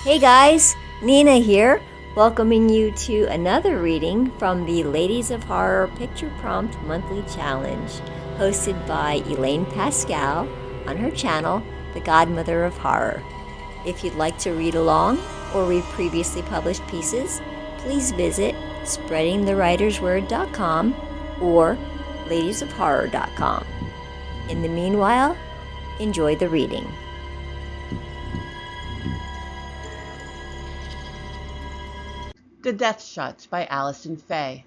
Hey guys, Nina here, welcoming you to another reading from the Ladies of Horror Picture Prompt Monthly Challenge, hosted by Elaine Pascale on her channel, The Godmother of Horror. If you'd like to read along or read previously published pieces, please visit spreadingthewritersword.com or ladiesofhorror.com. In the meanwhile, enjoy the reading. The Death Shots by Alyson Faye.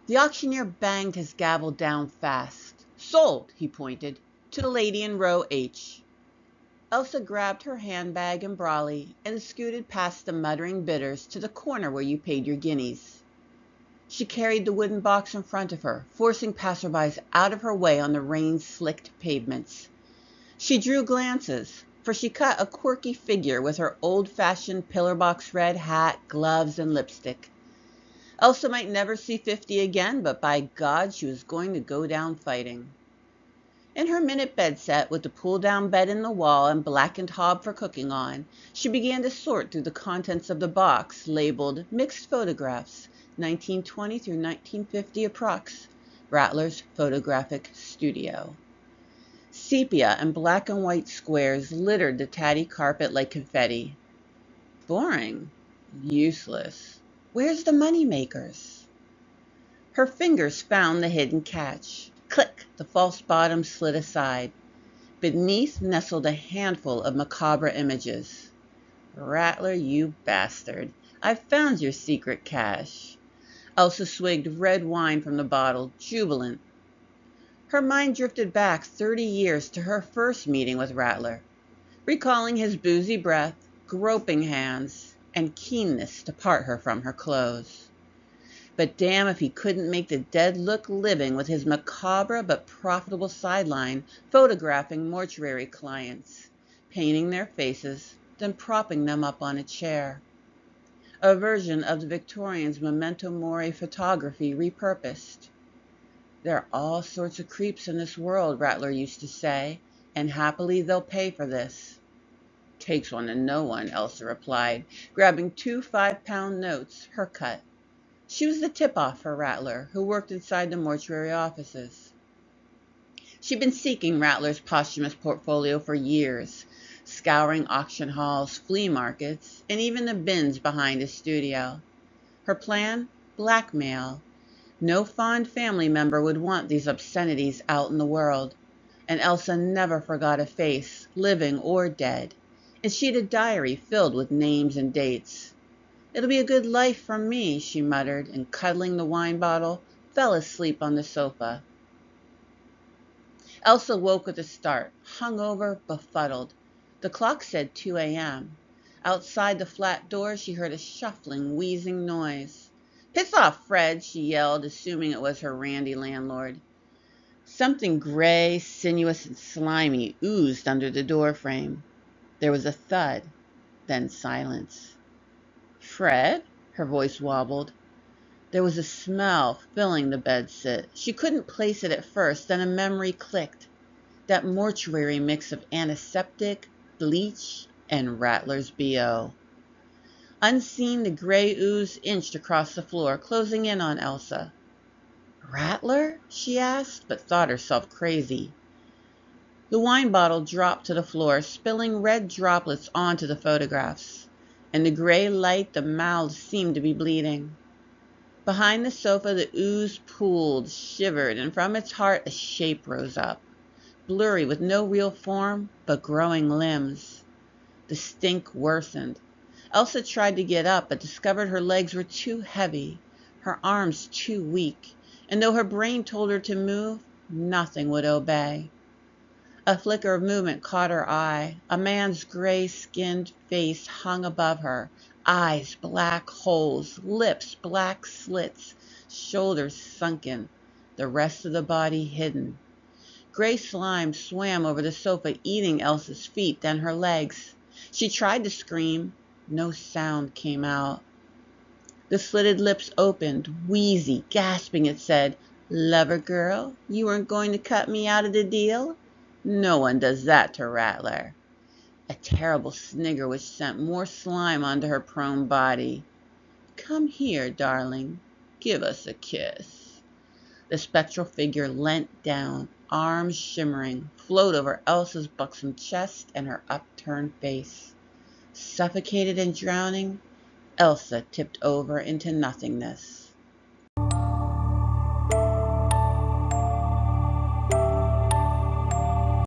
The auctioneer banged his gavel down fast. Sold, he pointed, to the lady in row H. Elsa grabbed her handbag and brolly and scooted past the muttering bidders to the corner where you paid your guineas. She carried the wooden box in front of her, forcing passerbys out of her way on the rain-slicked pavements. She drew glances, for she cut a quirky figure with her old-fashioned pillar-box red hat, gloves, and lipstick. Elsa might never see 50 again, but by God, she was going to go down fighting. In her minute bed set, with the pull-down bed in the wall and blackened hob for cooking on, she began to sort through the contents of the box, labeled Mixed Photographs, 1920 through 1950 approx. Rattler's Photographic Studio. Sepia and black and white squares littered the tatty carpet like confetti. Boring. Useless. Where's the money makers? Her fingers found the hidden catch. Click, the false bottom slid aside. Beneath nestled a handful of macabre images. Rattler, you bastard. I've found your secret cache. Elsa swigged red wine from the bottle, jubilant. Her mind drifted back 30 years to her first meeting with Rattler, recalling his boozy breath, groping hands, and keenness to part her from her clothes. But damn if he couldn't make the dead look living with his macabre but profitable sideline, photographing mortuary clients, painting their faces, then propping them up on a chair. A version of the Victorians' memento mori photography repurposed. There are all sorts of creeps in this world, Rattler used to say, and happily they'll pay for this. Takes one to know one, Elsa replied, grabbing 2 5-pound notes, her cut. She was the tip-off for Rattler, who worked inside the mortuary offices. She'd been seeking Rattler's posthumous portfolio for years, scouring auction halls, flea markets, and even the bins behind his studio. Her plan? Blackmail. No fond family member would want these obscenities out in the world, and Elsa never forgot a face, living or dead, and she'd a diary filled with names and dates. It'll be a good life for me, she muttered, and cuddling the wine bottle, fell asleep on the sofa. Elsa woke with a start, hungover, befuddled. The clock said 2 a.m. Outside the flat door, she heard a shuffling, wheezing noise. Piss off, Fred, she yelled, assuming it was her randy landlord. Something gray, sinuous, and slimy oozed under the doorframe. There was a thud, then silence. Fred? Her voice wobbled. There was a smell filling the bedsit. She couldn't place it at first, then a memory clicked. That mortuary mix of antiseptic, bleach, and Rattler's B.O. Unseen, the gray ooze inched across the floor, closing in on Elsa. Rattler? She asked, but thought herself crazy. The wine bottle dropped to the floor, spilling red droplets onto the photographs. In the gray light, the mouths seemed to be bleeding. Behind the sofa, the ooze pooled, shivered, and from its heart a shape rose up, blurry with no real form, but growing limbs. The stink worsened. Elsa tried to get up, but discovered her legs were too heavy, her arms too weak, and though her brain told her to move, nothing would obey. A flicker of movement caught her eye. A man's gray-skinned face hung above her, eyes black holes, lips black slits, shoulders sunken, the rest of the body hidden. Gray slime swam over the sofa, eating Elsa's feet, then her legs. She tried to scream. No sound came out. The slitted lips opened, wheezy, gasping. It said, "Lover girl, you weren't going to cut me out of the deal? No one does that to Rattler." A terrible snigger which sent more slime onto her prone body. "Come here, darling. Give us a kiss." The spectral figure leant down, arms shimmering, flowed over Elsa's buxom chest and her upturned face. Suffocated and drowning, Elsa tipped over into nothingness.